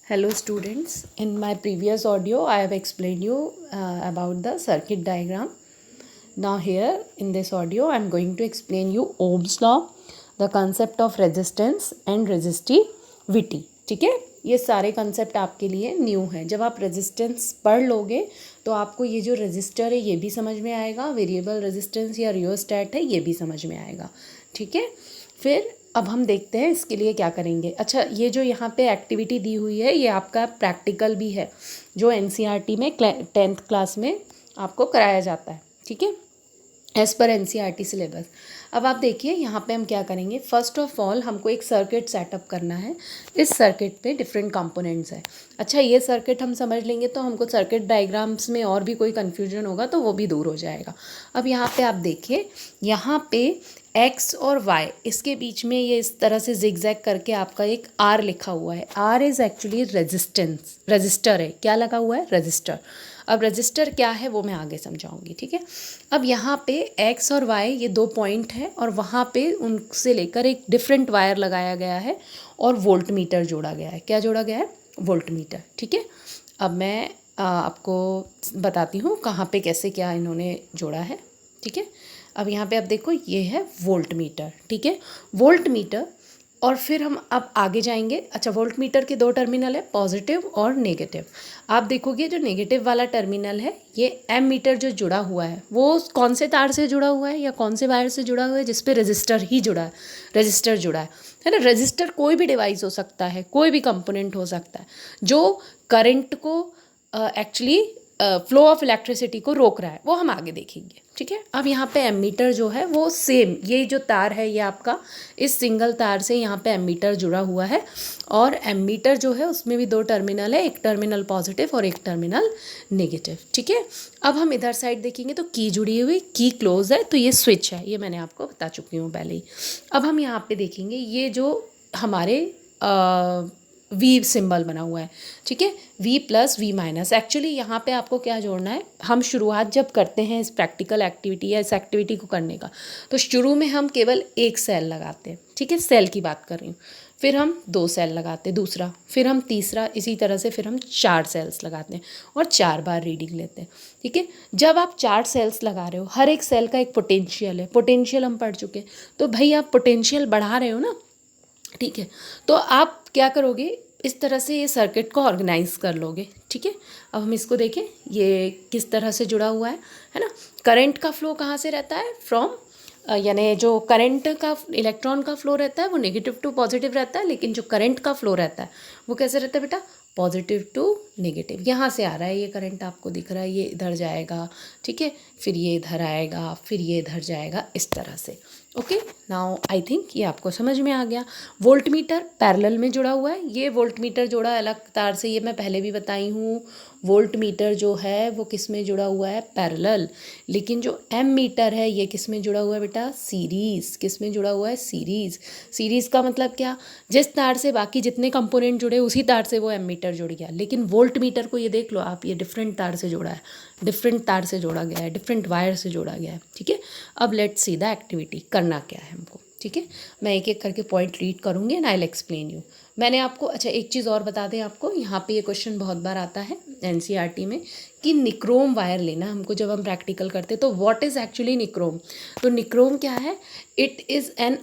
Hello students, in my previous audio I have explained you about the circuit diagram. Now here in this audio I am going to explain you Ohm's law, the concept of resistance and resistivity. ठीक है, ये सारे concept आपके लिए new हैं. जब आप resistance पढ़ लोगे तो आपको ये जो रेजिस्टर है ये भी समझ में आएगा, वेरिएबल रेजिस्टेंस या रियोस्टैट है ये भी समझ में आएगा. ठीक है, फिर अब हम देखते हैं इसके लिए क्या करेंगे. अच्छा, ये जो यहाँ पे एक्टिविटी दी हुई है ये आपका प्रैक्टिकल भी है जो एनसीईआरटी में 10th क्लास में आपको कराया जाता है. ठीक है, एज़ पर एनसीईआरटी सिलेबस. अब आप देखिए यहाँ पे हम क्या करेंगे. फर्स्ट ऑफ ऑल हमको एक सर्किट सेटअप करना है. इस सर्किट पे डिफरेंट कंपोनेंट्स हैं. अच्छा, ये सर्किट हम समझ लेंगे तो हमको सर्किट डायग्राम्स में और भी कोई कन्फ्यूजन होगा तो वो भी दूर हो जाएगा. अब यहाँ पे आप देखिए, यहाँ पे एक्स और वाई इसके बीच में ये इस तरह से जिगजैग करके आपका एक आर लिखा हुआ है. R is actually resistance, register है. क्या लगा हुआ है? रजिस्टर. अब रजिस्टर क्या है वो मैं आगे समझाऊंगी. ठीक है, अब यहाँ पे एक्स और वाई ये दो पॉइंट हैं और वहाँ पे उनसे लेकर एक डिफरेंट वायर लगाया गया है और वोल्ट मीटर जोड़ा गया है. क्या जोड़ा गया है? Volt meter. ठीक है, अब मैं आपको बताती हूँ कहाँ पे कैसे क्या इन्होंने जोड़ा है. ठीक है, अब यहाँ पे आप देखो ये है वोल्ट मीटर. ठीक है, वोल्ट मीटर. और फिर हम अब आगे जाएंगे. अच्छा, वोल्ट मीटर के दो टर्मिनल है, पॉजिटिव और नेगेटिव. आप देखोगे जो नेगेटिव वाला टर्मिनल है ये एम मीटर जो जुड़ा हुआ है वो कौन से तार से जुड़ा हुआ है या कौन से वायर से जुड़ा हुआ है? जिस पे रजिस्टर ही जुड़ा है, रजिस्टर जुड़ा है ना. रजिस्टर कोई भी डिवाइस हो सकता है, कोई भी कंपोनेंट हो सकता है जो करंट को एक्चुअली फ्लो ऑफ इलेक्ट्रिसिटी को रोक रहा है, वो हम आगे देखेंगे. ठीक है, अब यहाँ पे एमीटर जो है वो सेम, ये जो तार है ये आपका इस सिंगल तार से यहाँ पे एमीटर जुड़ा हुआ है और एमीटर जो है उसमें भी दो टर्मिनल है, एक टर्मिनल पॉजिटिव और एक टर्मिनल नेगेटिव. ठीक है, अब हम इधर साइड देखेंगे तो की जुड़ी हुई, की क्लोज है तो ये स्विच है, ये मैंने आपको बता चुकी हूँ पहले ही. अब हम यहाँ पे देखेंगे ये जो हमारे वी सिंबल बना हुआ है. ठीक है, V plus V minus. Actually यहाँ पे आपको क्या जोड़ना है, हम शुरुआत जब करते हैं इस प्रैक्टिकल एक्टिविटी या इस एक्टिविटी को करने का तो शुरू में हम केवल एक सेल लगाते हैं. ठीक है, सेल की बात कर रही हूँ. फिर हम दो सेल लगाते हैं दूसरा, फिर हम तीसरा, इसी तरह से फिर हम 4 सेल्स लगाते हैं और 4 बार रीडिंग लेते हैं. ठीक है, जब आप 4 सेल्स लगा रहे हो हर एक सेल का एक पोटेंशियल है. पोटेंशियल हम पढ़ चुके हैं, तो भाई आप पोटेंशियल बढ़ा रहे हो ना. ठीक है, तो आप क्या करोगे, इस तरह से ये सर्किट को ऑर्गेनाइज कर लोगे. ठीक है, अब हम इसको देखें ये किस तरह से जुड़ा हुआ है ना. करंट का फ्लो कहाँ से रहता है? फ्रॉम यानी जो करंट का इलेक्ट्रॉन का फ्लो रहता है वो नेगेटिव टू पॉजिटिव रहता है, लेकिन जो करंट का फ्लो रहता है वो कैसे रहता है बेटा? Positive to negative. यहाँ से आ रहा है ये करंट, आपको दिख रहा है, ये इधर जाएगा. ठीक है, फिर ये इधर आएगा, फिर ये इधर जाएगा, इस तरह से. ओके, नाउ आई थिंक ये आपको समझ में आ गया. वोल्ट मीटर पैरेलल में जुड़ा हुआ है. ये वोल्ट मीटर जोड़ा अलग तार से, ये मैं पहले भी बताई हूँ. वोल्ट मीटर जो है वो किस में जुड़ा हुआ है? पैरेलल. लेकिन जो एम मीटर है ये किस में जुड़ा हुआ है बेटा? सीरीज़. किस में जुड़ा हुआ है? सीरीज़. सीरीज़ का मतलब क्या? जिस तार से बाकी जितने कंपोनेंट जुड़े उसी तार से वो एम मीटर जुड़ गया. लेकिन वोल्ट मीटर को ये देख लो आप, ये डिफरेंट तार से जोड़ा है, डिफरेंट तार से जोड़ा गया है, डिफरेंट वायर से जोड़ा गया है. ठीक है, अब लेट्स सी द एक्टिविटी. करना क्या है हमको? ठीक है, मैं एक एक करके पॉइंट रीड करूँगी and I will explain you. मैंने आपको, अच्छा एक चीज़ और बता दें आपको, यहाँ पे ये क्वेश्चन बहुत बार आता है एनसीईआरटी में कि निक्रोम वायर लेना हमको जब हम प्रैक्टिकल करते तो व्हाट इज़ एक्चुअली निक्रोम. तो निक्रोम क्या है? It is an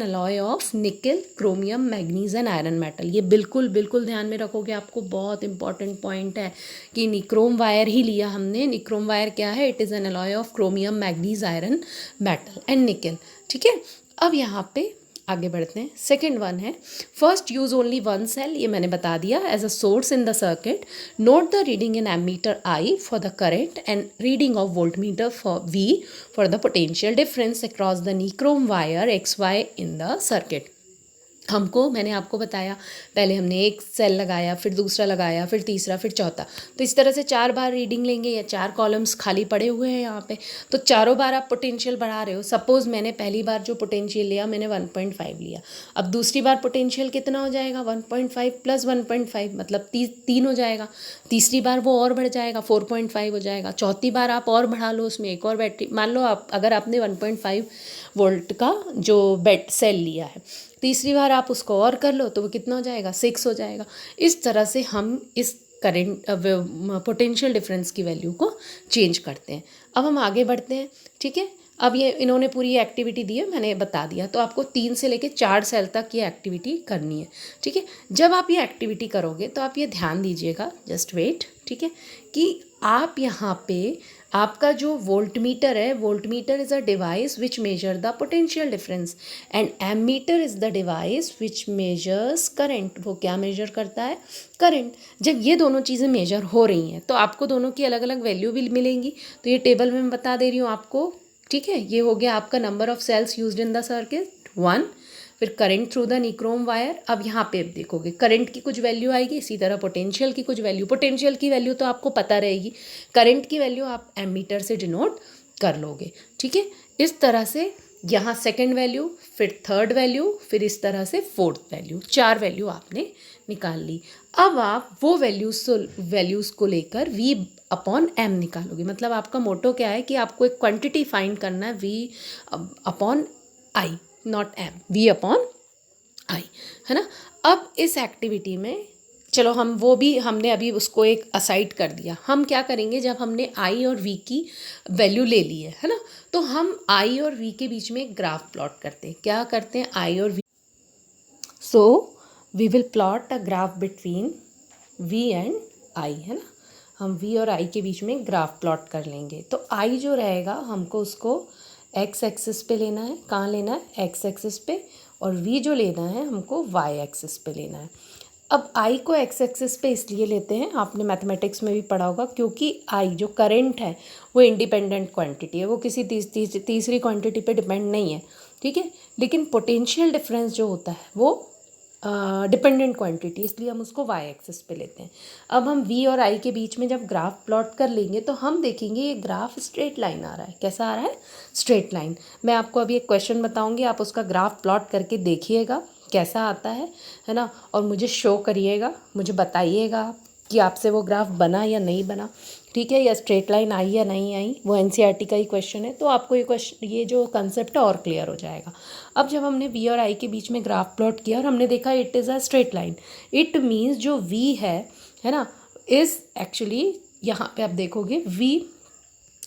alloy of निकल, chromium, manganese and iron metal. ये बिल्कुल बिल्कुल ध्यान में रखोगे, आपको बहुत इंपॉर्टेंट पॉइंट है कि निक्रोम वायर ही लिया हमने. निक्रोम वायर क्या है? It is an alloy of chromium, manganese, iron metal and nickel. ठीक है, अब यहाँ पे आगे बढ़ते हैं. सेकेंड वन है first use only one cell. ये मैंने बता दिया as a source in the circuit. Note the reading in ammeter I for the current and reading of volt meter for V for the potential difference across the nichrome wire X Y in the circuit. हमको, मैंने आपको बताया, पहले हमने एक cell लगाया, फिर दूसरा लगाया, फिर तीसरा, फिर चौथा. तो इस तरह से 4 बार रीडिंग लेंगे या 4 कॉलम्स खाली पड़े हुए हैं यहाँ पे, तो चारों बार आप पोटेंशियल बढ़ा रहे हो. सपोज़ मैंने पहली बार जो पोटेंशियल लिया मैंने 1.5 लिया. अब दूसरी बार पोटेंशियल कितना हो जाएगा? 1.5 प्लस 1.5 मतलब 3 हो जाएगा. तीसरी बार वो और बढ़ जाएगा, 4.5 हो जाएगा. चौथी बार आप और बढ़ा लो, उसमें एक और बैटरी. मान लो आप, अगर आपने 1.5 वोल्ट का जो सेल लिया है तीसरी बार आप उसको और कर लो तो वो कितना हो जाएगा, 6 हो जाएगा। इस तरह से हम इस करंट पोटेंशियल डिफरेंस की वैल्यू को चेंज करते हैं। अब हम आगे बढ़ते हैं, ठीक है। अब ये इन्होंने पूरी एक्टिविटी दी है, मैंने बता दिया, तो आपको 3 से लेके 4 सेल तक ये एक्टिविटी करनी है, ठीक है। जब आप ये एक्टिविटी करोगे तो आप ये ध्यान दीजिएगा, जस्ट वेट, ठीक है, कि आप यहाँ पे आपका जो वोल्टमीटर है, voltmeter is a device which measure the potential difference and ammeter is the device which measures current. वो क्या मेजर करता है, करंट। जब ये दोनों चीज़ें मेजर हो रही हैं तो आपको दोनों की अलग अलग वैल्यू भी मिलेंगी। तो ये टेबल में मैं बता दे रही हूँ आपको, ठीक है। ये हो गया आपका number of cells used in the circuit 1, फिर current through the nichrome wire. अब यहाँ पे देखोगे करंट की कुछ वैल्यू आएगी, इसी तरह पोटेंशियल की कुछ वैल्यू। पोटेंशियल की वैल्यू तो आपको पता रहेगी, करंट की वैल्यू आप एमीटर से डिनोट कर लोगे, ठीक है। इस तरह से यहाँ सेकंड वैल्यू, फिर थर्ड वैल्यू, फिर इस तरह से फोर्थ वैल्यू, 4 वैल्यू आपने निकाल ली। अब आप वो वैल्यूज़ को लेकर V अपॉन एम निकालोगे। मतलब आपका मोटो क्या है कि आपको एक क्वांटिटी फाइंड करना है, V upon I, not M, V upon I, है ना। अब इस एक्टिविटी में चलो हम वो भी हमने अभी उसको एक असाइड कर दिया। हम क्या करेंगे, जब हमने आई और वी की वैल्यू ले ली है ना, तो हम आई और वी के बीच में एक ग्राफ प्लॉट करते हैं। क्या करते हैं, आई और V. So we will plot a graph between V and I, है ना। हम वी और आई के बीच में ग्राफ प्लॉट कर लेंगे। तो आई जो रहेगा हमको उसको एक्स एक्सिस पे लेना है। कहाँ लेना है, एक्स एक्सिस पे। और वी जो लेना है हमको वाई एक्सिस पे लेना है। अब आई को एक्स एक्सिस पे इसलिए लेते हैं, आपने मैथमेटिक्स में भी पढ़ा होगा, क्योंकि आई जो करंट है वो इंडिपेंडेंट क्वांटिटी है, वो किसी तीसरी क्वांटिटी पे डिपेंड नहीं है, ठीक है। लेकिन पोटेंशियल डिफरेंस जो होता है वो डिपेंडेंट क्वांटिटी, इसलिए हम उसको वाई एक्सिस पे लेते हैं। अब हम वी और आई के बीच में जब ग्राफ प्लॉट कर लेंगे तो हम देखेंगे ये ग्राफ स्ट्रेट लाइन आ रहा है। कैसा आ रहा है, स्ट्रेट लाइन। मैं आपको अभी एक क्वेश्चन बताऊंगी, आप उसका ग्राफ प्लॉट करके देखिएगा कैसा आता है ना, और मुझे शो करिएगा, मुझे बताइएगा कि आपसे वो ग्राफ बना या नहीं बना, ठीक है, या स्ट्रेट लाइन आई या नहीं आई। वो एनसीईआरटी का ही क्वेश्चन है, तो आपको ये जो कंसेप्ट है और क्लियर हो जाएगा। अब जब हमने वी और आई के बीच में ग्राफ प्लॉट किया और हमने देखा it is a straight line, it means जो वी है ना, इज़ एक्चुअली, यहाँ पे आप देखोगे वी,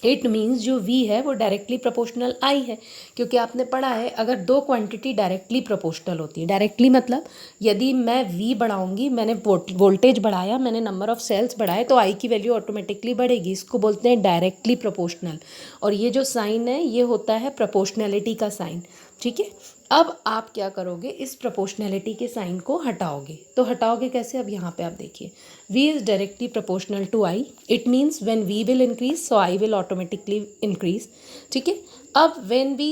इट मीन्स जो v है वो डायरेक्टली प्रोपोर्शनल I है। क्योंकि आपने पढ़ा है अगर दो क्वांटिटी डायरेक्टली प्रोपोर्शनल होती है, डायरेक्टली मतलब यदि मैं v बढ़ाऊंगी, मैंने वोल्टेज बढ़ाया, मैंने नंबर ऑफ सेल्स बढ़ाए, तो I की वैल्यू ऑटोमेटिकली बढ़ेगी। इसको बोलते हैं डायरेक्टली प्रोपोर्शनल। और ये जो साइन है ये होता है प्रोपोर्शनैलिटी का साइन, ठीक है। अब आप क्या करोगे, इस प्रोपोर्शनैलिटी के साइन को हटाओगे। तो हटाओगे कैसे, अब यहाँ पे आप देखिए, v is directly proportional to I, it means when v will increase so I will automatically increase, ठीक है। अब when we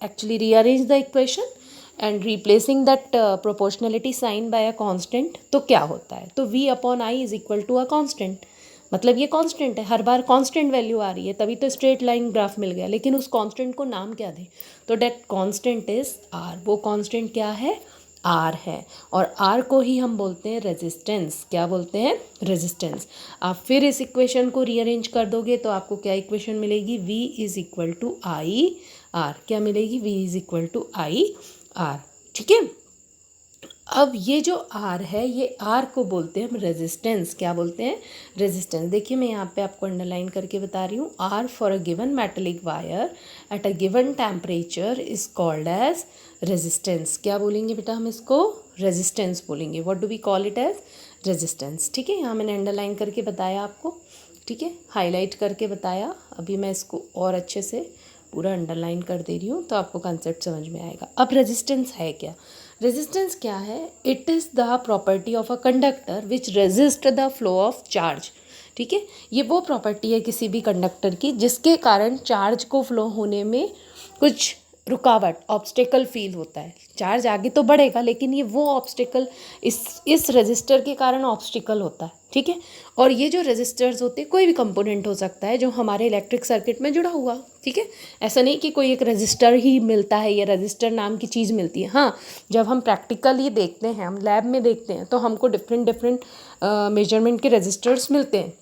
actually rearrange the equation and replacing that proportionality sign by a constant, तो क्या होता है, तो v upon I is equal to a constant. मतलब ये कांस्टेंट है, हर बार कांस्टेंट वैल्यू आ रही है, तभी तो स्ट्रेट लाइन ग्राफ मिल गया। लेकिन उस कांस्टेंट को नाम क्या दें, तो डेट कांस्टेंट इज आर। वो कांस्टेंट क्या है, आर है। और आर को ही हम बोलते हैं रेजिस्टेंस। क्या बोलते हैं, रेजिस्टेंस। आप फिर इस इक्वेशन को रीअरेंज कर दोगे तो आपको क्या इक्वेशन मिलेगी, v is equal to I R. क्या मिलेगी, v is equal to I R, ठीक है। अब ये जो R है, ये R को बोलते हैं हम रेजिस्टेंस। क्या बोलते हैं, रेजिस्टेंस। देखिए मैं यहाँ पे आपको अंडरलाइन करके बता रही हूँ, R for a given metallic wire at a given temperature is called as resistance. क्या बोलेंगे बेटा हम इसको, रेजिस्टेंस बोलेंगे। What do we call it as, resistance, ठीक है। यहाँ मैंने अंडरलाइन करके बताया आपको, ठीक है, हाईलाइट करके बताया। अभी मैं इसको और अच्छे से पूरा अंडरलाइन कर दे रही हूँ तो आपको कंसेप्ट समझ में आएगा। अब रेजिस्टेंस है क्या, रेजिस्टेंस क्या है, it is the property of a conductor which resist the flow of charge, ठीक है। ये वो प्रॉपर्टी है किसी भी कंडक्टर की जिसके कारण चार्ज को फ्लो होने में कुछ रुकावट, ऑब्स्टेकल फील होता है। चार्ज आगे तो बढ़ेगा लेकिन ये वो ऑब्स्टेकल इस रेजिस्टर के कारण ऑब्स्टेकल होता है, ठीक है। और ये जो रेजिस्टर्स होते हैं, कोई भी कंपोनेंट हो सकता है जो हमारे इलेक्ट्रिक सर्किट में जुड़ा हुआ, ठीक है। ऐसा नहीं कि कोई एक रेजिस्टर ही मिलता है या रेजिस्टर नाम की चीज़ मिलती है। हाँ, जब हम प्रैक्टिकली देखते हैं, हम लैब में देखते हैं तो हमको डिफरेंट मेजरमेंट के रेजिस्टर्स मिलते हैं,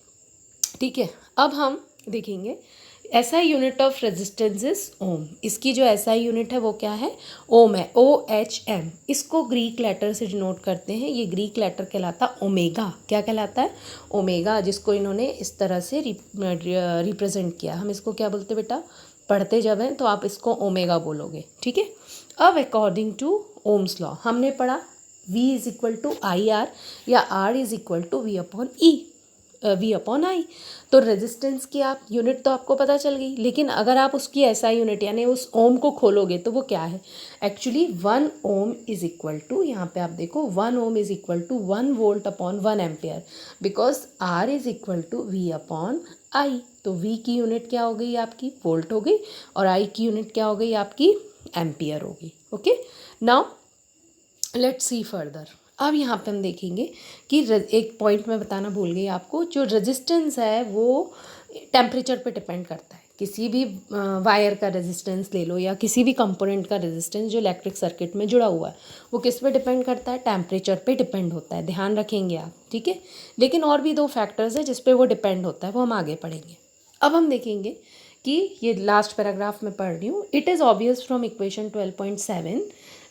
ठीक है। अब हम देखेंगे SI unit of resistance is ohm. इसकी जो SI यूनिट है वो क्या है, ओम है, OHM। इसको ग्रीक लेटर से डिनोट करते हैं, ये ग्रीक लेटर कहलाता ओमेगा। क्या कहलाता है, ओमेगा, जिसको इन्होंने इस तरह से रिप्रेजेंट किया। हम इसको क्या बोलते बेटा, पढ़ते जब हैं तो आप इसको ओमेगा बोलोगे, ठीक है। अब अकॉर्डिंग टू ओम्स लॉ हमने पढ़ा V is equal to IR या R is equal to V upon I. तो रेजिस्टेंस की आप यूनिट तो आपको पता चल गई, लेकिन अगर आप उसकी SI यूनिट यानी उस ओम को खोलोगे तो वो क्या है, actually 1 ohm is equal to, यहाँ पे आप देखो 1 ohm is equal to 1 volt upon 1 ampere, because R is equal to V upon I. तो V की यूनिट क्या हो गई आपकी, वोल्ट हो गई, और I की यूनिट क्या हो गई आपकी, एम्पियर हो गई। Okay, now let's see further. अब यहाँ पे हम देखेंगे कि एक पॉइंट मैं बताना भूल गई आपको, जो रेजिस्टेंस है वो टेम्परेचर पे डिपेंड करता है। किसी भी वायर का रेजिस्टेंस ले लो या किसी भी कंपोनेंट का रेजिस्टेंस जो इलेक्ट्रिक सर्किट में जुड़ा हुआ है, वो किस पे डिपेंड करता है, टेम्परेचर पे डिपेंड होता है। ध्यान रखेंगे आप, ठीक है। लेकिन और भी 2 फैक्टर्स है जिस पे वो डिपेंड होता है, वो हम आगे पढ़ेंगे। अब हम देखेंगे कि ये लास्ट पैराग्राफ में पढ़ रही हूँ। It is obvious from equation 12.7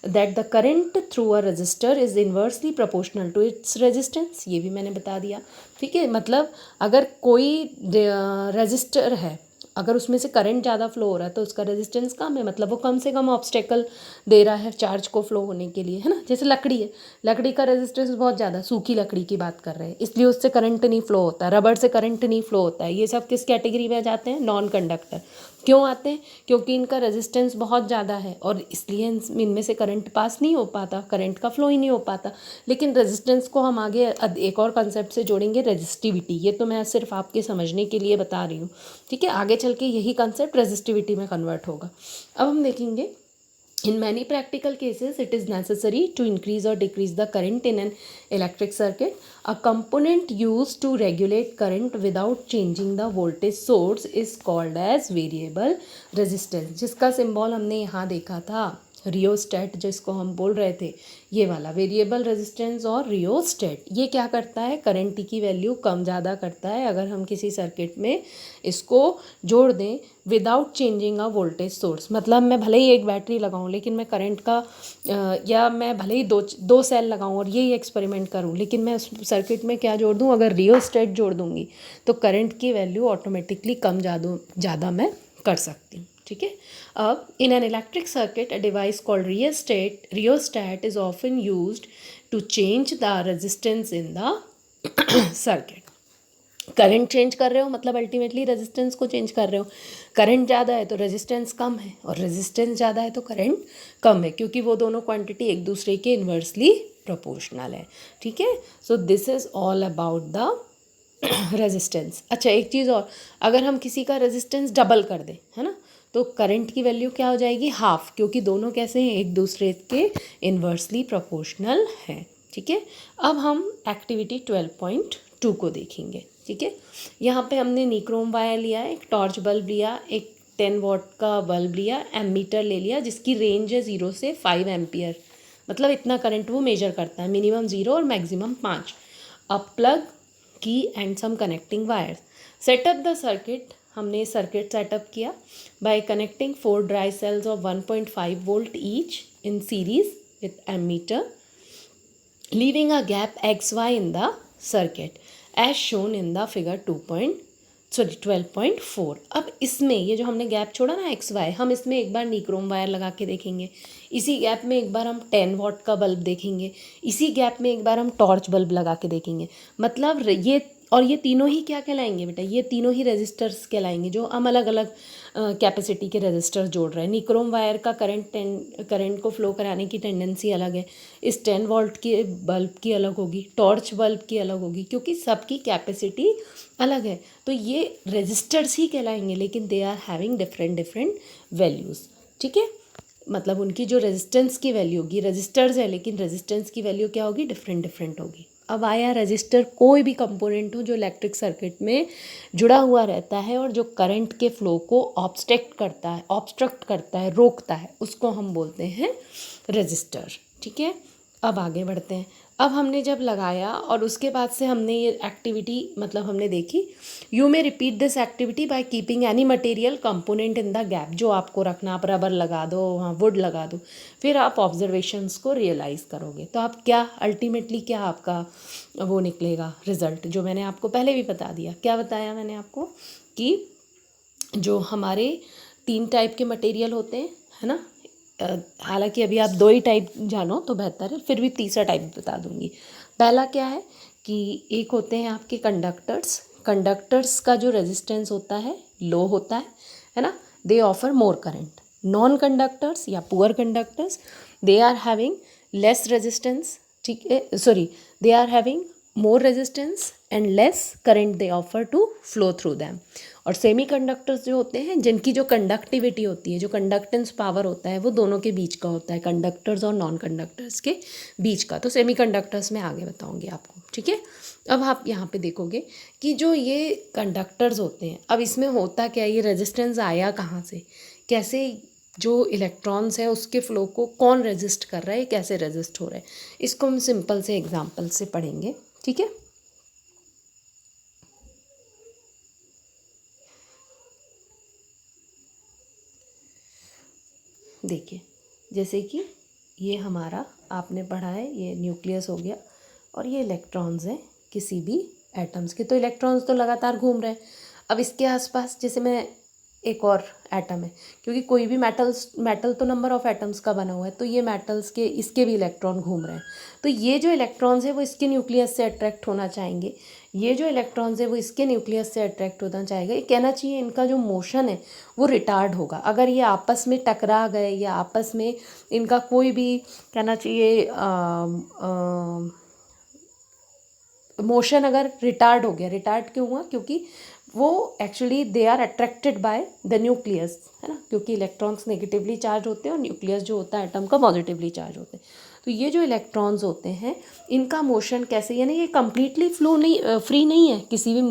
that the current through a resistor is inversely proportional to its resistance। ये भी मैंने बता दिया, ठीक है। मतलब अगर कोई रेजिस्टर है, अगर उसमें से करंट ज़्यादा फ्लो हो रहा है तो उसका रेजिस्टेंस कम है, मतलब वो कम से कम ऑब्स्टेकल दे रहा है चार्ज को फ्लो होने के लिए, है ना। जैसे लकड़ी है, लकड़ी का रेजिस्टेंस बहुत ज़्यादा, सूखी लकड़ी की बात कर रहे हैं, इसलिए उससे करंट नहीं फ्लो होता है। रबड़ से करंट नहीं फ्लो होता है। ये सब किस कैटेगरी में जाते हैं, नॉन कंडक्टर। क्यों आते हैं, क्योंकि इनका रेजिस्टेंस बहुत ज़्यादा है और इसलिए इनमें से करंट पास नहीं हो पाता, करंट का फ्लो ही नहीं हो पाता। लेकिन रेजिस्टेंस को हम आगे एक और कंसेप्ट से जोड़ेंगे, रेजिस्टिविटी। ये तो मैं सिर्फ आपके समझने के लिए बता रही हूँ, ठीक है। आगे चल के यही कंसेप्ट रेजिस्टिविटी में कन्वर्ट होगा। अब हम देखेंगे, in many practical cases it is necessary to increase or decrease the current in an electric circuit. A component used to regulate current without changing the voltage source is called as variable resistance, जिसका symbol हमने यहाँ देखा था, rheostat, जिसको हम बोल रहे थे, ये वाला वेरिएबल रेजिस्टेंस और रियोस्टेट। ये क्या करता है, करंट की वैल्यू कम ज़्यादा करता है अगर हम किसी सर्किट में इसको जोड़ दें without changing a voltage source. मतलब मैं भले ही एक बैटरी लगाऊं लेकिन मैं करंट का या मैं भले ही दो सेल लगाऊं और यही एक्सपेरिमेंट करूं, लेकिन मैं उस सर्किट में क्या जोड़ दूं, अगर रियोस्टेट जोड़ दूंगी तो करंट की वैल्यू ऑटोमेटिकली कम ज़्यादा मैं कर सकती हूँ, ठीक है। अब in an electric circuit a device called rheostat is often used to change the resistance in the circuit. Current change कर रहे हो मतलब अल्टीमेटली रेजिस्टेंस को चेंज कर रहे हो। करंट ज़्यादा है तो रेजिस्टेंस कम है, और रेजिस्टेंस ज़्यादा है तो करंट कम है, क्योंकि वो दोनों क्वांटिटी एक दूसरे के इन्वर्सली प्रोपोर्शनल है, ठीक है। So this is all about the resistance. अच्छा, एक चीज़ और, अगर हम किसी का रेजिस्टेंस डबल कर दें, है ना, तो करंट की वैल्यू क्या हो जाएगी, हाफ, क्योंकि दोनों कैसे हैं, एक दूसरे के इन्वर्सली प्रोपोर्शनल हैं, ठीक है। अब हम एक्टिविटी 12.2 को देखेंगे, ठीक है। यहाँ पे हमने निक्रोम वायर लिया, एक टॉर्च बल्ब लिया, एक 10 वॉट का बल्ब लिया, एमीटर ले लिया जिसकी रेंज है 0 से 5 एम्पियर, मतलब इतना करंट वो मेजर करता है, मिनिमम 0 और maximum 5। A plug key and some connecting wires. Setup the circuit, हमने सर्किट सेटअप किया by connecting 4 dry cells of 1.5 volt each in series with ammeter, leaving a gap XY in the circuit as shown in the figure 12.4। अब इसमें ये जो हमने gap छोड़ा ना XY, हम इसमें एक बार निक्रोम वायर लगा के देखेंगे, इसी गैप में एक बार हम 10 वॉट का बल्ब देखेंगे, इसी गैप में एक बार हम टॉर्च बल्ब लगा के देखेंगे। मतलब ये तीनों ही क्या कहलाएंगे बेटा, ये तीनों ही रेजिस्टर्स कहलाएंगे, जो हम अलग अलग कैपेसिटी के रेजिस्टर जोड़ रहे हैं। निक्रोम वायर का करंट को फ्लो कराने की टेंडेंसी अलग है, इस 10 वोल्ट के बल्ब की अलग होगी, टॉर्च बल्ब की अलग होगी, क्योंकि सबकी कैपेसिटी अलग है। तो ये रेजिस्टर्स ही कहलाएंगे, लेकिन they are having different values, ठीक है। मतलब उनकी जो रेजिस्टेंस की वैल्यू होगी, रेजिस्टर्स है लेकिन रेजिस्टेंस की वैल्यू क्या होगी, डिफरेंट होगी। अब आया रजिस्टर, कोई भी कंपोनेंट हो जो इलेक्ट्रिक सर्किट में जुड़ा हुआ रहता है और जो करंट के फ्लो को ऑब्स्ट्रक्ट करता है, रोकता है, उसको हम बोलते हैं रजिस्टर, ठीक है। अब आगे बढ़ते हैं। अब हमने जब लगाया और उसके बाद से हमने ये एक्टिविटी मतलब हमने देखी, you may repeat this activity by keeping any material component in the gap. जो आपको रखना, आप रबर लगा दो, वहाँ वुड लगा दो, फिर आप ऑब्जर्वेशंस को रियलाइज़ करोगे। तो आप क्या अल्टीमेटली क्या आपका वो निकलेगा रिजल्ट, जो मैंने आपको पहले भी बता दिया। क्या बताया मैंने आपको कि जो हमारे 3 टाइप के मटेरियल होते हैं, है ना। हालांकि अभी आप 2 ही टाइप जानो तो बेहतर है, फिर भी तीसरा टाइप बता दूंगी। पहला क्या है कि एक होते हैं आपके कंडक्टर्स। कंडक्टर्स का जो रेजिस्टेंस होता है लो होता है ना। They offer more current. Non conductors या poor conductors, they are having less resistance, ठीक है, sorry, they are having more resistance and less current they offer to flow through them। और सेमी कंडक्टर्स जो होते हैं, जिनकी जो कंडक्टिविटी होती है, जो कंडक्टेंस पावर होता है, वो दोनों के बीच का होता है, कंडक्टर्स और नॉन कंडक्टर्स के बीच का। तो सेमी कंडक्टर्स में आगे बताऊंगी आपको, ठीक है। अब आप यहाँ पे देखोगे कि जो ये कंडक्टर्स होते हैं, अब इसमें होता क्या है, ये रेजिस्टेंस आया कहाँ से, कैसे जो इलेक्ट्रॉन्स है उसके फ़्लो को कौन रेजिस्ट कर रहा है, कैसे रेजिस्ट हो रहा है, इसको हम सिंपल से एग्जांपल से पढ़ेंगे, ठीक है। देखिए, जैसे कि ये हमारा आपने पढ़ा है, ये न्यूक्लियस हो गया और ये इलेक्ट्रॉन्स हैं किसी भी एटम्स के। तो इलेक्ट्रॉन्स तो लगातार घूम रहे हैं। अब इसके आसपास जैसे मैं एक और एटम है, क्योंकि कोई भी मेटल तो नंबर ऑफ एटम्स का बना हुआ है, तो ये मेटल्स के इसके भी इलेक्ट्रॉन घूम रहे हैं। तो ये जो इलेक्ट्रॉन्स है वो इसके न्यूक्लियस से अट्रैक्ट होना चाहेंगे, ये जो इलेक्ट्रॉन्स है वो इसके न्यूक्लियस से अट्रैक्ट होना चाहेगा। ये कहना चाहिए इनका जो मोशन है वो रिटार्ड होगा। अगर ये आपस में टकरा गए या आपस में इनका कोई भी कहना चाहिए मोशन अगर रिटार्ड हो गया, रिटार्ड क्यों हुआ, क्योंकि वो actually they are attracted by the nucleus, है ना, क्योंकि इलेक्ट्रॉन्स नेगेटिवली चार्ज होते हैं और न्यूक्लियस जो होता है एटम का पॉजिटिवली चार्ज होते हैं। तो ये जो इलेक्ट्रॉन्स होते हैं इनका मोशन कैसे, यानी ये कम्प्लीटली फ्लो नहीं, फ्री नहीं है, किसी भी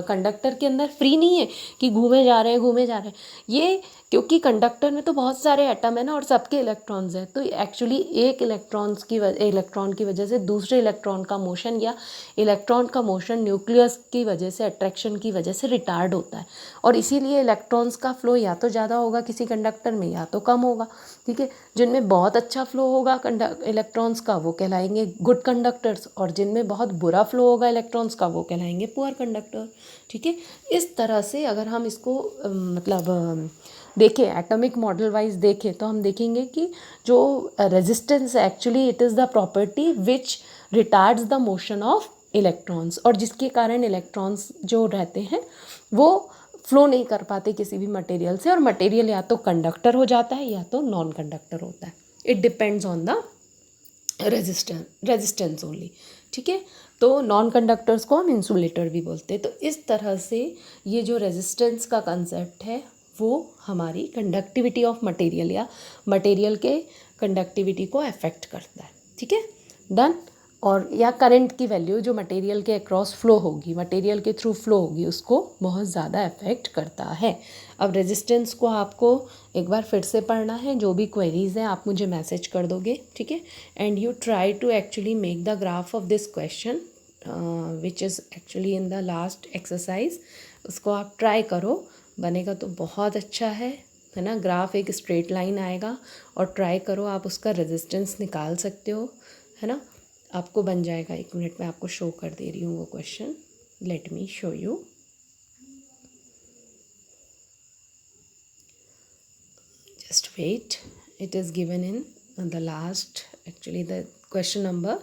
कंडक्टर के अंदर फ्री नहीं है कि घूमे जा रहे हैं घूमे जा रहे हैं। ये क्योंकि कंडक्टर में तो बहुत सारे एटम है ना और सबके इलेक्ट्रॉन्स हैं, तो एक्चुअली एक इलेक्ट्रॉन की वजह से दूसरे इलेक्ट्रॉन का मोशन या इलेक्ट्रॉन का मोशन न्यूक्लियस की वजह से, अट्रैक्शन की वजह से रिटार्ड होता है। और इसीलिए इलेक्ट्रॉन्स का फ्लो या तो ज़्यादा होगा किसी कंडक्टर में या तो कम होगा, ठीक है। जिनमें बहुत अच्छा फ्लो होगा इलेक्ट्रॉन्स का वो कहलाएंगे गुड कंडक्टर्स, और जिनमें बहुत बुरा फ्लो होगा इलेक्ट्रॉन्स का वो कहलाएंगे पुअर कंडक्टर, ठीक है। इस तरह से अगर हम इसको मतलब देखें, एटॉमिक मॉडल वाइज देखें, तो हम देखेंगे कि जो रेजिस्टेंस है actually it is the property which retards the motion of electrons, और जिसके कारण इलेक्ट्रॉन्स जो रहते हैं वो फ्लो नहीं कर पाते किसी भी मटेरियल से, और मटेरियल या तो कंडक्टर हो जाता है या तो नॉन कंडक्टर होता है। It depends on the resistance only, ठीक है। तो नॉन कंडक्टर्स को हम इंसुलेटर भी बोलते हैं। तो इस तरह से ये जो रेजिस्टेंस का कंसेप्ट है वो हमारी कंडक्टिविटी ऑफ मटेरियल या मटेरियल के कंडक्टिविटी को अफेक्ट करता है, ठीक है, डन। और या करंट की वैल्यू जो मटेरियल के अक्रॉस फ्लो होगी, मटेरियल के थ्रू फ्लो होगी, उसको बहुत ज़्यादा अफेक्ट करता है। अब रेजिस्टेंस को आपको एक बार फिर से पढ़ना है, जो भी क्वेरीज़ हैं आप मुझे मैसेज कर दोगे, ठीक है। And you try to actually make the graph of this question which is actually in the last exercise. उसको आप ट्राई करो, बनेगा तो बहुत अच्छा है ना। ग्राफ एक स्ट्रेट लाइन आएगा और ट्राई करो, आप उसका रेजिस्टेंस निकाल सकते हो, है ना। आपको बन जाएगा। 1 मिनट में आपको शो कर दे रही हूँ वो question. Let me show you. Just wait, it is given in the last actually the question number,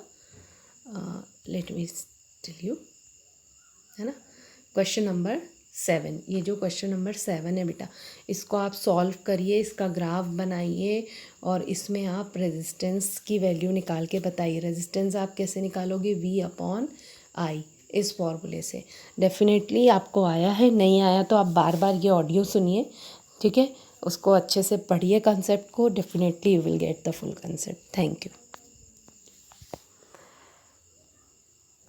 let me tell you, है ना, क्वेश्चन नंबर 7। ये जो क्वेश्चन नंबर 7 है बेटा, इसको आप सॉल्व करिए, इसका ग्राफ बनाइए और इसमें आप रेजिस्टेंस की वैल्यू निकाल के बताइए। रेजिस्टेंस आप कैसे निकालोगे, V/I, इस फॉर्मूले से। डेफिनेटली आपको आया है, नहीं आया तो आप बार बार ये ऑडियो सुनिए, ठीक है, उसको अच्छे से पढ़िए कंसेप्ट को। Definitely you will get the full concept. Thank you.